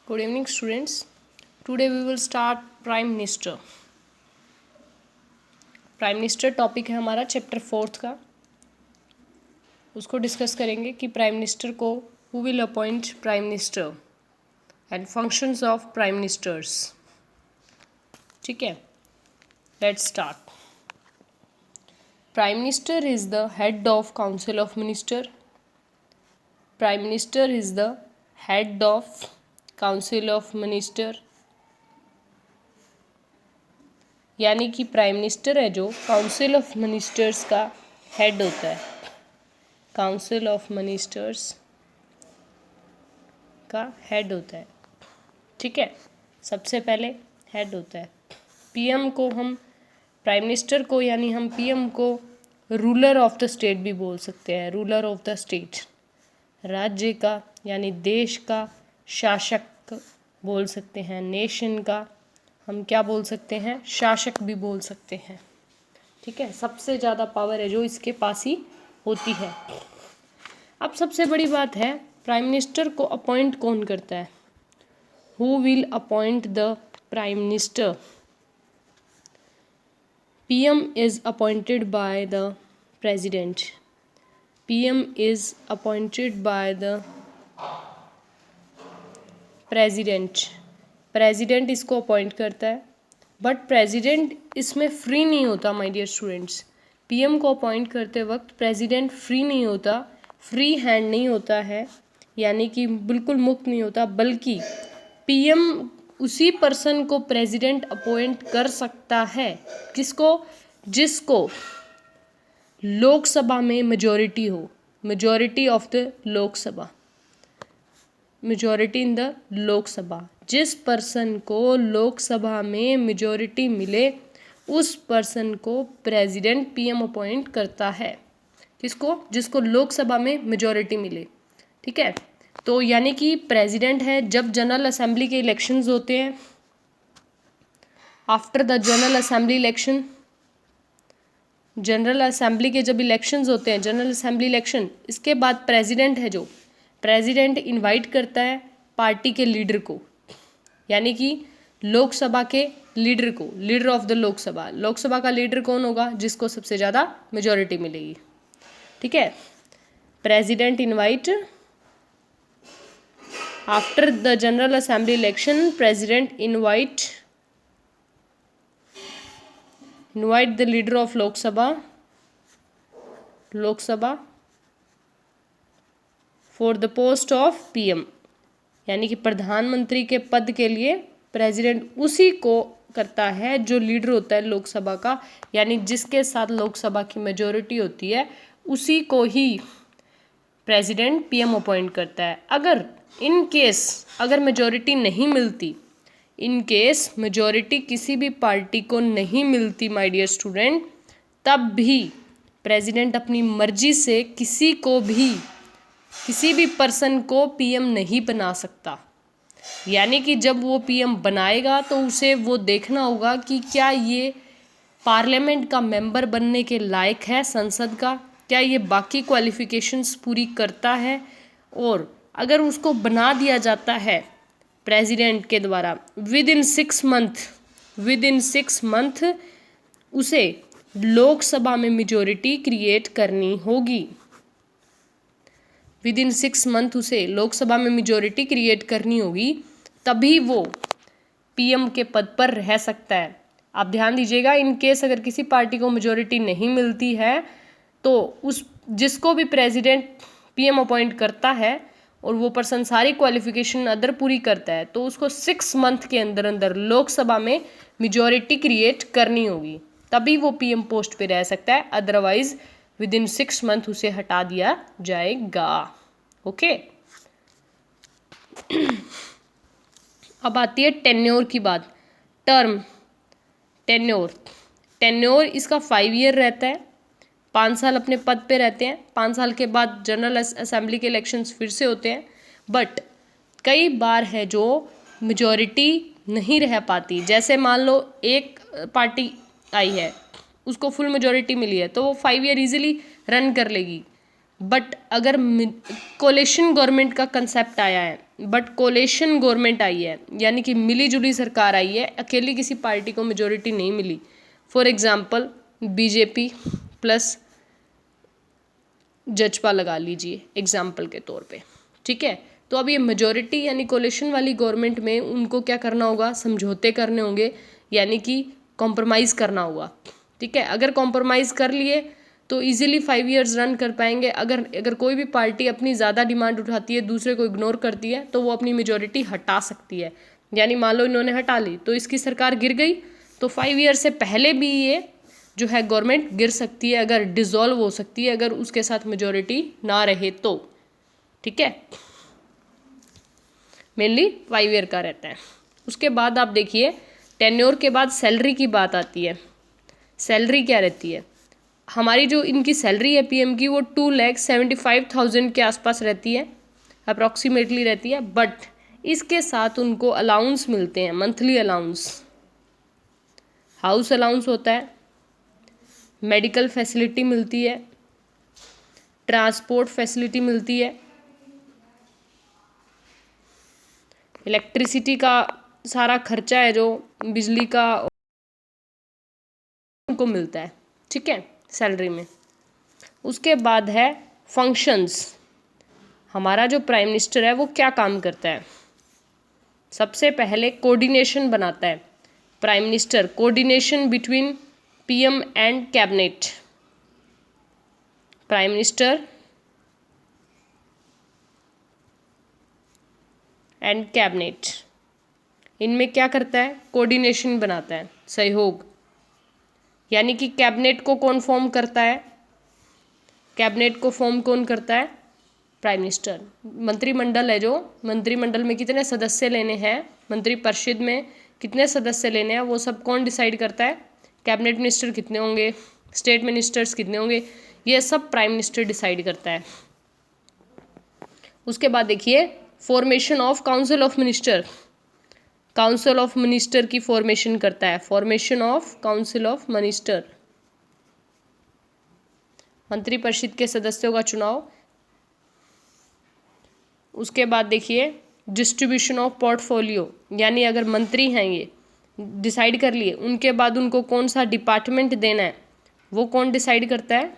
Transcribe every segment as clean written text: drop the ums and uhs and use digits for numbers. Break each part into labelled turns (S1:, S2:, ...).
S1: Good evening, students. Today we will start Prime Minister. Prime minister topic है हमारा chapter 4 का. उसको discuss करेंगे कि प्राइम मिनिस्टर को who will appoint prime minister and functions of prime ministers. ठीक है, let's start. Prime minister is the head of council of minister. Prime minister is the head of council of minister, यानी कि prime minister है जो council of ministers का head होता है. Council of ministers का हेड होता है. ठीक है, सबसे पहले हेड होता है. पीएम को हम प्राइम मिनिस्टर को यानी हम पीएम को रूलर ऑफ द स्टेट भी बोल सकते हैं. रूलर ऑफ द स्टेट, राज्य का यानी देश का शासक बोल सकते हैं. नेशन का हम क्या बोल सकते हैं, शासक भी बोल सकते हैं. ठीक है, सबसे ज़्यादा पावर है जो इसके पास ही होती है. अब सबसे बड़ी बात है, प्राइम मिनिस्टर को अपॉइंट कौन करता है. Who will appoint the prime minister. PM is appointed by the president. PM is appointed by the president. President इसको अपॉइंट करता है, बट प्रेसिडेंट इसमें फ्री नहीं होता माय डियर स्टूडेंट्स. पीएम को अपॉइंट करते वक्त प्रेसिडेंट फ्री नहीं होता, फ्री हैंड नहीं होता है, यानी कि बिल्कुल मुक्त नहीं होता, बल्कि पीएम उसी पर्सन को प्रेसिडेंट अपॉइंट कर सकता है जिसको लोकसभा में मेजॉरिटी हो. Majority of the Lok Sabha, majority in the Lok Sabha. जिस पर्सन को लोकसभा में मेजॉरिटी मिले उस पर्सन को प्रेसिडेंट पीएम अपॉइंट करता है. किसको, जिसको लोकसभा में मेजॉरिटी मिले. ठीक है, तो यानी कि प्रेसिडेंट है जब जनरल असेंबली के इलेक्शंस होते हैं. After the general assembly election, general assembly के जब इलेक्शंस होते हैं, जनरल असेंबली इलेक्शन, इसके बाद प्रेसिडेंट है जो प्रेसिडेंट इनवाइट करता है पार्टी के लीडर को, यानी कि लोकसभा के लीडर को. Leader of the Lok Sabha, Lok Sabha का लीडर कौन होगा, जिसको सबसे ज़्यादा मेजॉरिटी मिलेगी. ठीक है, president invite after the general assembly election, president invite the leader of Lok Sabha for the post of PM, यानी कि प्रधानमंत्री के पद के लिए प्रेसिडेंट उसी को करता है जो लीडर होता है लोकसभा का, यानी जिसके साथ लोकसभा की मेजॉरिटी होती है उसी को ही प्रेसिडेंट पीएम अपॉइंट करता है. अगर इन केस अगर मेजॉरिटी नहीं मिलती, इन केस मेजॉरिटी किसी भी पार्टी को नहीं मिलती माय डियर स्टूडेंट, तब भी प्रेसिडेंट अपनी मर्जी से किसी भी पर्सन को पीएम नहीं बना सकता. यानी कि जब वो पीएम बनाएगा तो उसे वो देखना होगा कि क्या ये पार्लियामेंट का मेंबर बनने के लायक है, संसद का, क्या ये बाकी क्वालिफिकेशंस पूरी करता है. और अगर उसको बना दिया जाता है प्रेसिडेंट के द्वारा विद इन 6 मंथ उसे लोकसभा में मेजॉरिटी क्रिएट करनी होगी. विद इन 6 मंथ उसे लोकसभा में मेजॉरिटी क्रिएट करनी होगी, तभी वो पीएम के पद पर रह सकता है. आप ध्यान दीजिएगा, इन केस अगर किसी पार्टी को मेजॉरिटी नहीं मिलती है तो उस जिसको भी प्रेसिडेंट पीएम अपॉइंट करता है और वो पर्सन सारी क्वालिफिकेशन अदर पूरी करता है, तो उसको 6 मंथ के अंदर अंदर लोकसभा में मेजॉरिटी क्रिएट करनी होगी, तभी वो पीएम पोस्ट पे रह सकता है. अदरवाइज विद इन 6 मंथ उसे हटा दिया जाएगा. ओके, अब आती है टेन्योर की बात. टर्म, टेन्योर इसका 5 ईयर रहता है. 5 साल अपने पद पे रहते हैं. 5 साल के बाद जनरल असेंबली के इलेक्शंस फिर से होते हैं. बट कई बार है जो मेजॉरिटी नहीं रह पाती. जैसे मान लो एक पार्टी आई है, उसको फुल मेजॉरिटी मिली है, तो वो 5 ईयर इजीली रन कर लेगी. बट अगर कोलेशन गवर्नमेंट का कंसेप्ट आया है, बट कोलेशन गवर्नमेंट आई है, यानी कि मिली जुली सरकार आई है, अकेली किसी पार्टी को मेजोरिटी नहीं मिली। For example BJP plus JJP लगा लीजिए एग्जाम्पल के तौर पे, ठीक है। तो अब ये मेजोरिटी यानी कोलेशन वाली गवर्नमेंट में उनको क्या करना होगा, समझौते करने होंगे, यानी कि कॉम्प्रोमाइज़ करना होगा, ठीक है। अगर कॉम्प्रोमाइज़ कर लिए तो इजीली 5 इयर्स रन कर पाएंगे। अगर कोई भी पार्टी अपनी ज़्यादा डिमांड उठाती है, दूसरे को इग्नोर करती है, तो वो अपनी मेजोरिटी हटा सकती है। यानी मान लो इन्होंने हटा ली तो इसकी सरकार गिर गई, तो 5 ईयर से पहले भी ये जो है गवर्नमेंट गिर सकती है, अगर डिसॉल्व हो सकती है, अगर उसके साथ मेजोरिटी ना रहे तो, ठीक है। मेनली 5 ईयर का रहता है। उसके बाद आप देखिए टेन्योर के बाद सैलरी की बात आती है। सैलरी क्या रहती है, हमारी जो इनकी सैलरी है पीएम की वो 2,75,000 के आसपास रहती है, अप्रॉक्सीमेटली रहती है। बट इसके साथ उनको अलाउंस मिलते हैं, मंथली अलाउंस, हाउस अलाउंस होता है, मेडिकल फैसिलिटी मिलती है, ट्रांसपोर्ट फैसिलिटी मिलती है, इलेक्ट्रिसिटी का सारा खर्चा है जो बिजली का उनको मिलता है, ठीक है, सैलरी में। उसके बाद है फंक्शंस। हमारा जो प्राइम मिनिस्टर है वो क्या काम करता है, सबसे पहले कोऑर्डिनेशन बनाता है prime minister, coordination between PM and cabinet. Prime minister and cabinet, इनमें क्या करता है, कोऑर्डिनेशन बनाता है, सहयोग। यानी कि कैबिनेट को कौन फॉर्म करता है, कैबिनेट को फॉर्म कौन करता है, प्राइम मिनिस्टर। मंत्रिमंडल है जो, मंत्रिमंडल में कितने सदस्य लेने हैं, मंत्रिपरिषद में कितने सदस्य लेने हैं, वो सब कौन डिसाइड करता है, कैबिनेट मिनिस्टर कितने होंगे, स्टेट मिनिस्टर्स कितने होंगे, ये सब प्राइम मिनिस्टर डिसाइड करता है। उसके बाद देखिए formation of council of minister, council of minister की फॉर्मेशन करता है, formation of council of minister, मंत्रिपरिषद के सदस्यों का चुनाव। उसके बाद देखिए डिस्ट्रीब्यूशन ऑफ पोर्टफोलियो, यानी अगर मंत्री हैं ये डिसाइड कर लिए, उनके बाद उनको कौन सा डिपार्टमेंट देना है वो कौन डिसाइड करता है,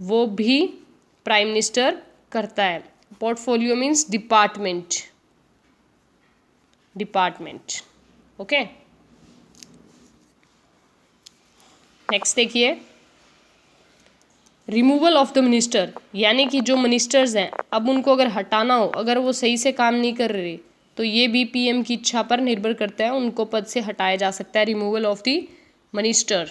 S1: वो भी प्राइम मिनिस्टर करता है। Portfolio means department, department, okay. Next देखिए रिमूवल ऑफ द मिनिस्टर, यानी कि जो मिनिस्टर्स हैं अब उनको अगर हटाना हो, अगर वो सही से काम नहीं कर रहे तो ये भी पीएम की इच्छा पर निर्भर करता है, उनको पद से हटाया जा सकता है, removal of the minister.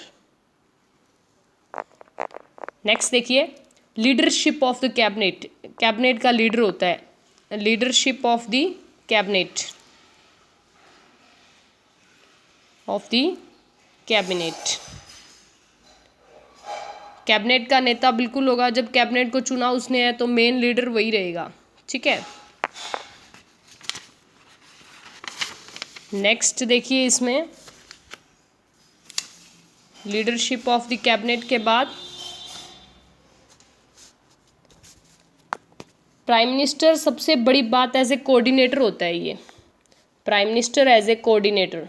S1: Next देखिए leadership of the cabinet, cabinet का लीडर होता है, leadership of the cabinet, of the cabinet. Cabinet का नेता बिल्कुल होगा, जब कैबिनेट को चुना उसने है तो मेन लीडर वही रहेगा, ठीक है। नेक्स्ट देखिए इसमें लीडरशिप ऑफ द कैबिनेट के बाद प्राइम मिनिस्टर सबसे बड़ी बात एज ए कोऑर्डिनेटर होता है, ये prime minister as a coordinator,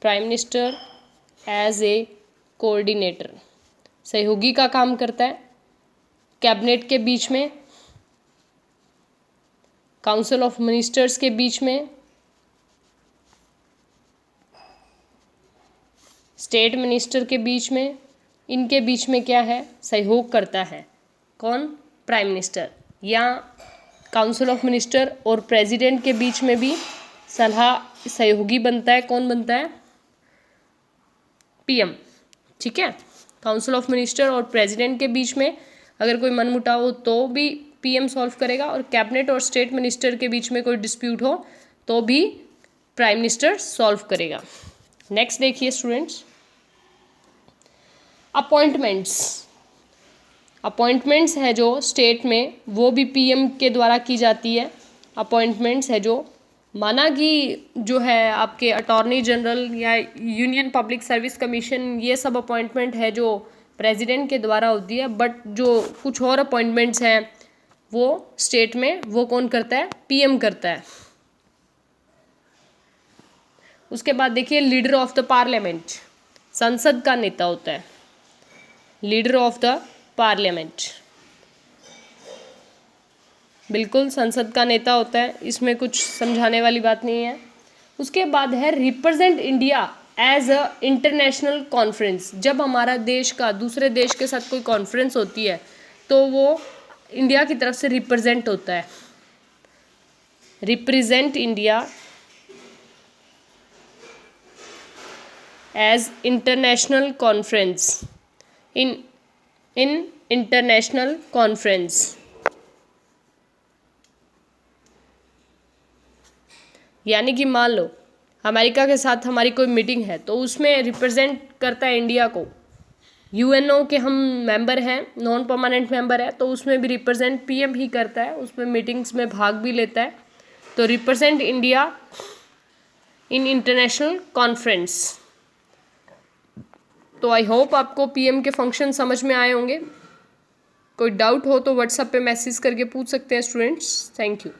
S1: prime minister as a coordinator, सहयोगी का काम करता है कैबिनेट के बीच में, काउंसिल ऑफ मिनिस्टर्स के बीच में, स्टेट मिनिस्टर के बीच में, इनके बीच में क्या है, सहयोग करता है कौन, प्राइम मिनिस्टर। या काउंसिल ऑफ मिनिस्टर और प्रेसिडेंट के बीच में भी सलाह सहयोगी बनता है, कौन बनता है, पीएम, ठीक है। काउंसिल ऑफ मिनिस्टर और प्रेसिडेंट के बीच में अगर कोई मनमुटाव हो तो भी पीएम सॉल्व करेगा, और कैबिनेट और स्टेट मिनिस्टर के बीच में कोई डिस्प्यूट हो तो भी प्राइम मिनिस्टर सॉल्व करेगा। नेक्स्ट देखिए स्टूडेंट्स अपॉइंटमेंट्स, अपॉइंटमेंट्स है जो स्टेट में वो भी पीएम के द्वारा की जाती है। अपॉइंटमेंट्स है जो माना कि जो है आपके अटॉर्नी जनरल या यूनियन पब्लिक सर्विस कमीशन, ये सब अपॉइंटमेंट है जो प्रेसिडेंट के द्वारा होती है, बट जो कुछ और अपॉइंटमेंट्स हैं वो स्टेट में वो कौन करता है, पीएम करता है। उसके बाद देखिए लीडर ऑफ द पार्लियामेंट, संसद का नेता होता है, लीडर ऑफ द पार्लियामेंट, बिल्कुल संसद का नेता होता है, इसमें कुछ समझाने वाली बात नहीं है। उसके बाद है represent India as a international conference, जब हमारा देश का दूसरे देश के साथ कोई कॉन्फ्रेंस होती है तो वो इंडिया की तरफ से रिप्रेजेंट होता है, represent India as international conference, in international conference. यानी कि मान लो अमेरिका के साथ हमारी कोई मीटिंग है तो उसमें रिप्रेजेंट करता है इंडिया को, यूएनओ के हम मेंबर हैं, नॉन परमानेंट मेंबर है, तो उसमें भी रिप्रेजेंट पीएम ही करता है, उसमें मीटिंग्स में भाग भी लेता है, तो represent India in international conference. तो आई होप आपको पीएम के फंक्शन समझ में आए होंगे। कोई डाउट हो तो व्हाट्सएप पे मैसेज करके पूछ सकते हैं स्टूडेंट्स। Thank you.